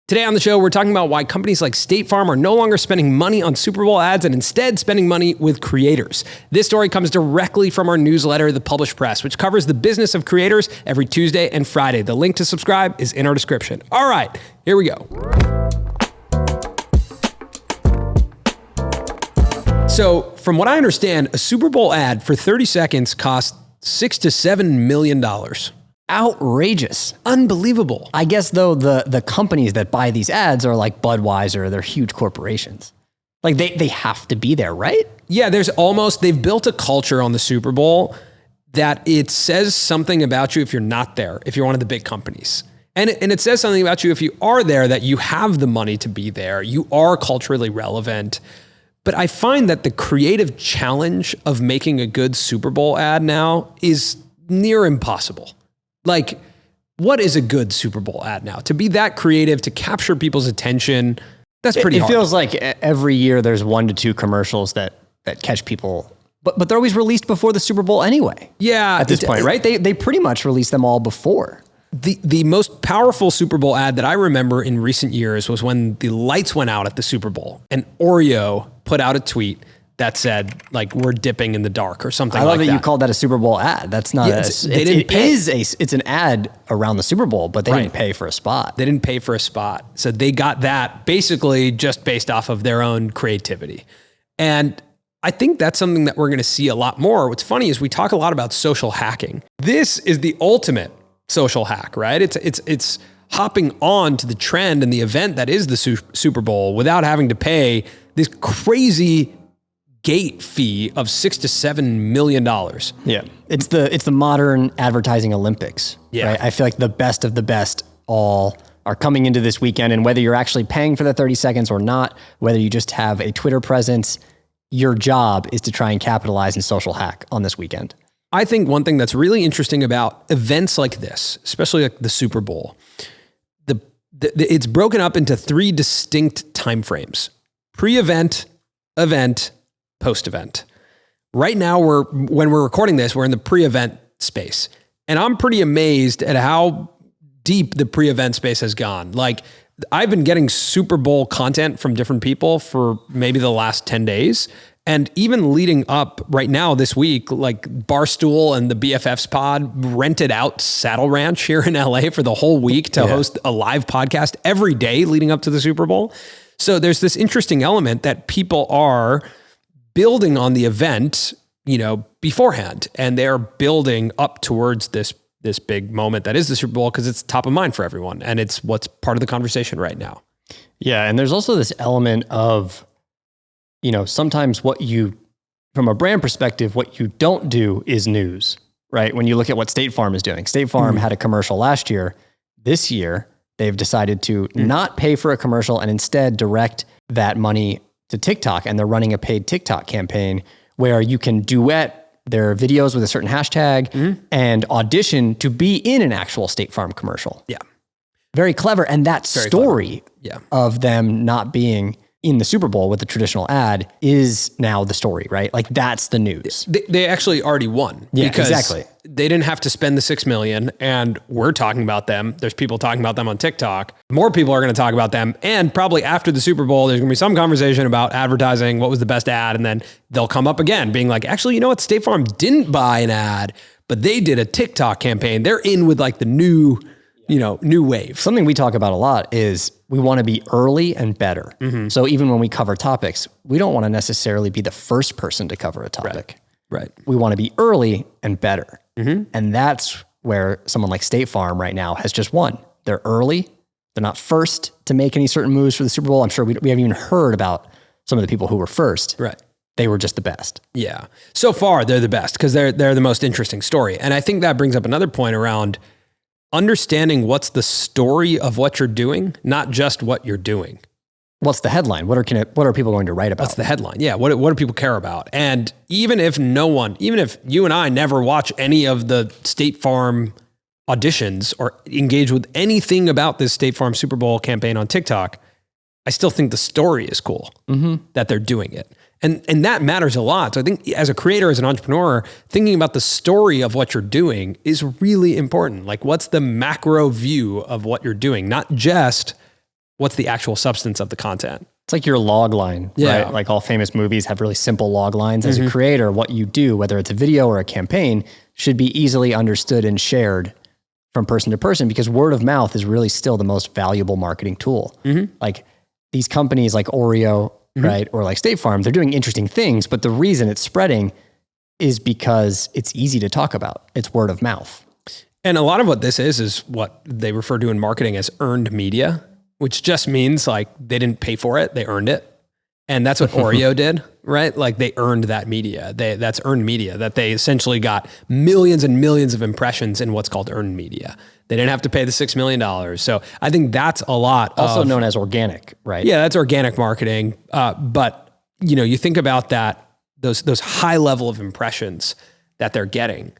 Today on the show, we're talking about why companies like State Farm are no longer spending money on Super Bowl ads and instead spending money with creators. This story comes directly from our newsletter, The Published Press, which covers the business of creators every Tuesday and Friday. The link to subscribe is in our description. All right, here we go. So from what I understand, a Super Bowl ad for 30 seconds costs $6 to $7 million. Outrageous. Unbelievable. I guess though the companies that buy these ads are like Budweiser, they're huge corporations. Like they have to be there, right? Yeah, they've built a culture on the Super Bowl that it says something about you if you're not there, if you're one of the big companies. And it says something about you if you are there, that you have the money to be there, you are culturally relevant. But I find that the creative challenge of making a good Super Bowl ad now is near impossible. Like, what is a good Super Bowl ad now? To be that creative, to capture people's attention, that's pretty hard. It feels like every year there's 1 to 2 commercials that catch people, but they're always released before the Super Bowl anyway. Yeah. At this point, right? They pretty much release them all before. The most powerful Super Bowl ad that I remember in recent years was when the lights went out at the Super Bowl and Oreo put out a tweet that said, like, we're dipping in the dark or something like that. I love that you called that a Super Bowl ad. That's not it's an ad around the Super Bowl, but they didn't pay for a spot. They didn't pay for a spot. So they got that basically just based off of their own creativity. And I think that's something that we're going to see a lot more. What's funny is we talk a lot about social hacking. This is the ultimate social hack, right? It's hopping on to the trend and the event that is the Super Bowl without having to pay this crazy gate fee of $6 to $7 million. Yeah. It's the modern advertising Olympics. Yeah. Right? I feel like the best of the best all are coming into this weekend, and whether you're actually paying for the 30 seconds or not, whether you just have a Twitter presence, your job is to try and capitalize and social hack on this weekend. I think one thing that's really interesting about events like this, especially like the Super Bowl, it's broken up into 3 distinct timeframes: pre-event, event, post-event. Right now, when we're recording this, we're in the pre-event space. And I'm pretty amazed at how deep the pre-event space has gone. Like, I've been getting Super Bowl content from different people for maybe the last 10 days. And even leading up right now this week, like Barstool and the BFFs pod rented out Saddle Ranch here in LA for the whole week to host a live podcast every day leading up to the Super Bowl. So there's this interesting element that people are building on the event, beforehand, and they're building up towards this big moment that is the Super Bowl because it's top of mind for everyone, and it's what's part of the conversation right now. Yeah, and there's also this element of, sometimes from a brand perspective, what you don't do is news, right? When you look at what State Farm is doing. State Farm had a commercial last year. This year, they've decided to not pay for a commercial and instead direct that money to TikTok, and they're running a paid TikTok campaign where you can duet their videos with a certain hashtag and audition to be in an actual State Farm commercial. Yeah. Very clever. And that story of them not being in the Super Bowl with the traditional ad is now the story, right? Like, that's the news. They actually already won. Yeah, because exactly. They didn't have to spend the $6 million, and we're talking about them. There's people talking about them on TikTok. More people are going to talk about them. And probably after the Super Bowl, there's going to be some conversation about advertising, what was the best ad, and then they'll come up again being like, actually, you know what? State Farm didn't buy an ad, but they did a TikTok campaign. They're in with like the new wave. Something we talk about a lot is we want to be early and better. So even when we cover topics, we don't want to necessarily be the first person to cover a topic. Right. We want to be early and better. And that's where someone like State Farm right now has just won. They're early. They're not first to make any certain moves for the Super Bowl. I'm sure we haven't even heard about some of the people who were first. Right. They were just the best. Yeah. So far, they're the best because they're the most interesting story. And I think that brings up another point around understanding what's the story of what you're doing, not just what you're doing. What's the headline? What are people going to write about? What's the headline? Yeah. What do people care about? And even if you and I never watch any of the State Farm auditions or engage with anything about this State Farm Super Bowl campaign on TikTok, I still think the story is cool that they're doing it. And that matters a lot. So I think as a creator, as an entrepreneur, thinking about the story of what you're doing is really important. Like, what's the macro view of what you're doing? Not just what's the actual substance of the content. It's like your log line, right? Like all famous movies have really simple log lines. As a creator, what you do, whether it's a video or a campaign, should be easily understood and shared from person to person, because word of mouth is really still the most valuable marketing tool. Like these companies like Oreo, right? Or like State Farm, they're doing interesting things, but the reason it's spreading is because it's easy to talk about. It's word of mouth. And a lot of what this is what they refer to in marketing as earned media, which just means like they didn't pay for it, they earned it. And that's what Oreo did, right? Like they earned that media. That's earned media, that they essentially got millions and millions of impressions in what's called earned media. They didn't have to pay the $6 million. So I think that's a lot. Also known as organic, right? Yeah, that's organic marketing. But you think about that, those high level of impressions that they're getting,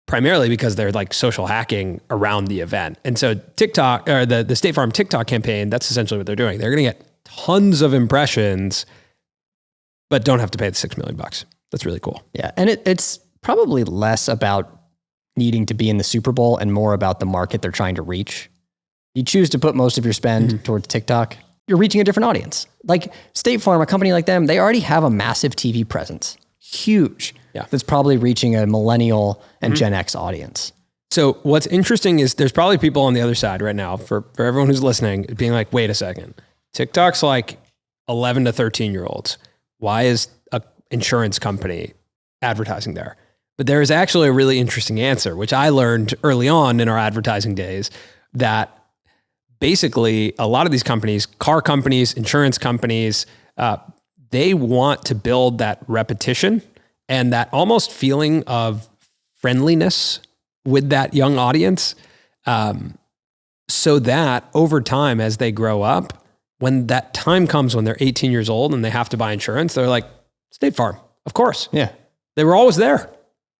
primarily because they're like social hacking around the event. And so TikTok, or the State Farm TikTok campaign, that's essentially what they're doing. They're going to get tons of impressions, but don't have to pay the $6 million. That's really cool. Yeah. And it's probably less about needing to be in the Super Bowl and more about the market they're trying to reach. You choose to put most of your spend towards TikTok, you're reaching a different audience. Like State Farm, a company like them, they already have a massive TV presence. Huge. Yeah. That's probably reaching a millennial and Gen X audience. So what's interesting is there's probably people on the other side right now, for everyone who's listening, being like, wait a second, TikTok's like 11 to 13 year olds. Why is a insurance company advertising there? But there is actually a really interesting answer, which I learned early on in our advertising days, that basically a lot of these companies, car companies, insurance companies, they want to build that repetition and that almost feeling of friendliness with that young audience, so that over time, as they grow up, when that time comes when they're 18 years old and they have to buy insurance, they're like, State Farm, of course. Yeah. They were always there.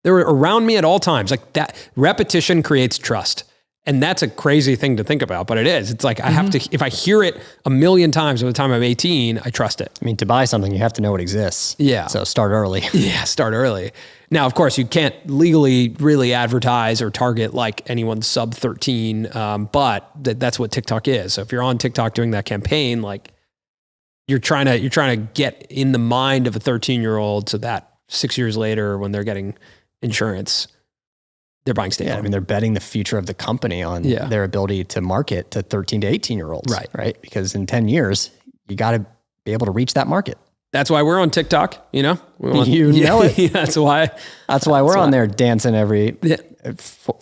They were around me at all times. Like that repetition creates trust. And that's a crazy thing to think about, but it is. It's like, I have to, if I hear it a million times by the time I'm 18, I trust it. I mean, to buy something, you have to know it exists. Yeah. So start early. Yeah, start early. Now, of course, you can't legally really advertise or target like anyone sub 13, but that's what TikTok is. So if you're on TikTok doing that campaign, like you're trying to get in the mind of a 13-year-old so that 6 years later, when they're getting insurance, they're buying State Farm. I mean, they're betting the future of the company on their ability to market to 13 to 18 year olds. Right. Because in 10 years, you got to be able to reach that market. That's why we're on TikTok, you know? You know it. That's why we're on there dancing every a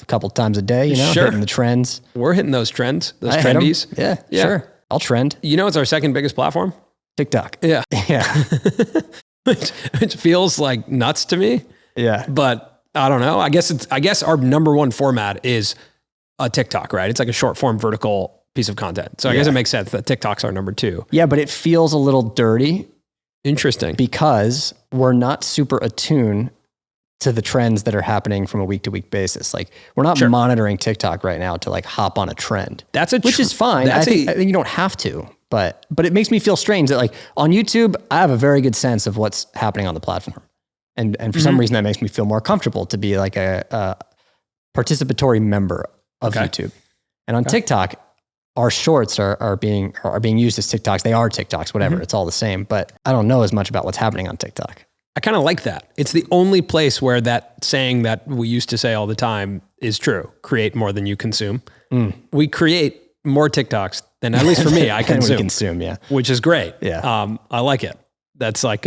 couple times a day, hitting the trends. We're hitting those trends, those trendies. Yeah, sure. I'll trend. You know, it's our second biggest platform. TikTok. Yeah. Yeah. which feels like nuts to me. Yeah. But I don't know. I guess our number one format is a TikTok, right? It's like a short form vertical piece of content. So I guess it makes sense that TikTok's our number two. Yeah, but it feels a little dirty. Interesting. Because we're not super attuned to the trends that are happening from a week to week basis. Like we're not monitoring TikTok right now to like hop on a trend. Which is fine. I think you don't have to, but it makes me feel strange that like on YouTube, I have a very good sense of what's happening on the platform. And for some reason that makes me feel more comfortable to be like a participatory member of YouTube. And on TikTok, our shorts are being used as TikToks. They are TikToks, whatever. It's all the same. But I don't know as much about what's happening on TikTok. I kind of like that. It's the only place where that saying that we used to say all the time is true. Create more than you consume. We create more TikToks than, at least for me, I consume. Yeah. Which is great. Yeah. I like it. That's like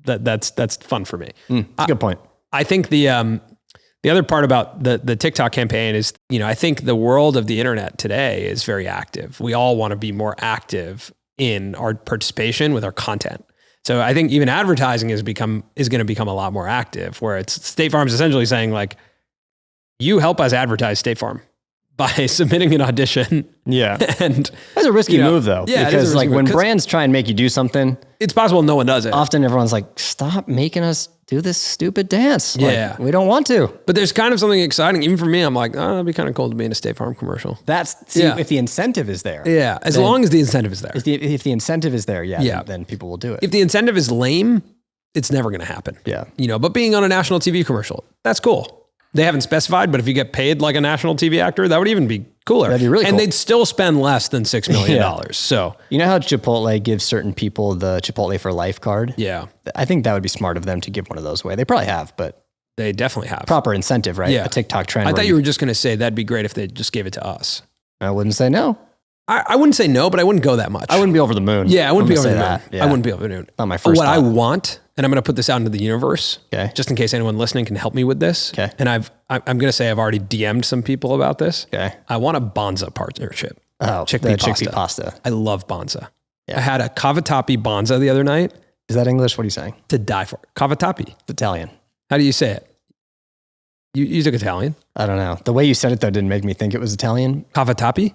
that's fun for me. That's a good point. I think the other part about the TikTok campaign is, I think the world of the internet today is very active. We all want to be more active in our participation with our content. So I think even advertising is going to become a lot more active, where it's State Farm is essentially saying like, you help us advertise State Farm by submitting an audition. Yeah. And that's a risky move though. Yeah. Because like when brands try and make you do something, it's possible no one does it. Often everyone's like, stop making us do this stupid dance. Yeah. Like, we don't want to. But there's kind of something exciting. Even for me, I'm like, that'd be kind of cool to be in a State Farm commercial. If the incentive is there. Yeah. As long as the incentive is there. If the incentive is there, then people will do it. If the incentive is lame, it's never going to happen. Yeah. But being on a national TV commercial, that's cool. They haven't specified, but if you get paid like a national TV actor, that would even be cooler. That'd be really and cool. they'd still spend less than $6 million. So you know how Chipotle gives certain people the Chipotle for Life card? yeah, I think that would be smart of them to give one of those away. They probably have, but they definitely have. proper incentive, right? Yeah. A TikTok trend. I where thought you were just going to say that'd be great if they just gave it to us. I wouldn't say no. I wouldn't say no, but I wouldn't go that much. I wouldn't be over the moon. Yeah, I wouldn't I'm be over gonna the say moon. that. Yeah. I wouldn't be over the moon. Not my first What I thought. want, and I'm going to put this out into the universe, Okay. just in case anyone listening can help me with this. Okay. And I'm going to say I've already DM'd some people about this. Okay. I want a Bonza partnership. Oh, Chickpea chickpea pasta. I love Bonza. Yeah. I had a cavatappi Bonza the other night Is that English? What are you saying? to die for. Cavatappi. It's Italian. How do you say it? You took Italian? I don't know. The way you said it though didn't make me think it was Italian. Cavatappi?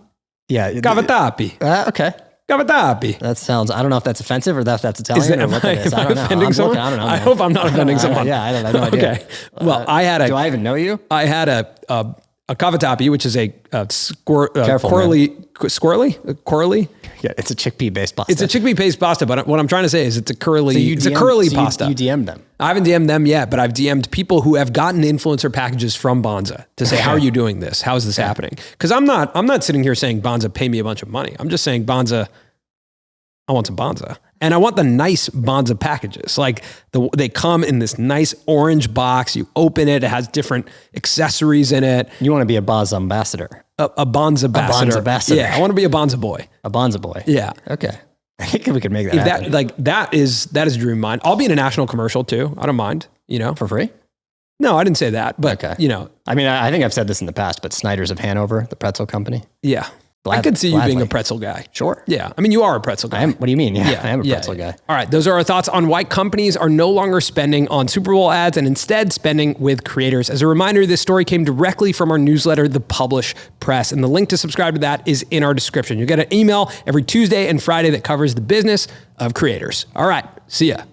Yeah. Cavatappi. Okay. Cavatappi. That sounds, I don't know if that's offensive or if that's Italian Is that, or what that is. I don't know. offending I'm someone? looking- I don't know. I man. hope I'm not offending someone. Yeah, I have no idea. Okay. Well, I had Do I even know you? a cavatappi, which is a Careful, squirrely. Yeah, it's a chickpea based pasta. It's a chickpea paste pasta, but what I'm trying to say is it's a curly So pasta. You DM'd them. I haven't DM'd them yet, but I've DM'd people who have gotten influencer packages from Bonza to say, how are you doing this? How is this happening? Because I'm not sitting here saying, Bonza, pay me a bunch of money. I'm just saying, Bonza, I want some Bonza. And I want the nice Bonza packages. Like they come in this nice orange box. You open it. It has different accessories in it. You want to be a Boz ambassador. A Bonza ambassador. Bonza ambassador. Yeah, I want to be a Bonza boy. A Bonza boy. Yeah. Okay. I think we could make that If happen. that is a dream of mine. I'll be in a national commercial too. I don't mind, For free? No, I didn't say that, but Okay. I mean, I think I've said this in the past, but Snyder's of Hanover, the pretzel company. yeah. I could see you being Gladly. a pretzel guy. Sure. Yeah. I mean, you are a pretzel guy. I am. What do you mean? Yeah, I am a pretzel guy. All right. Those are our thoughts on why companies are no longer spending on Super Bowl ads and instead spending with creators. As a reminder, this story came directly from our newsletter, The Publish Press, and the link to subscribe to that is in our description. You'll get an email every Tuesday and Friday that covers the business of creators. All right. See ya.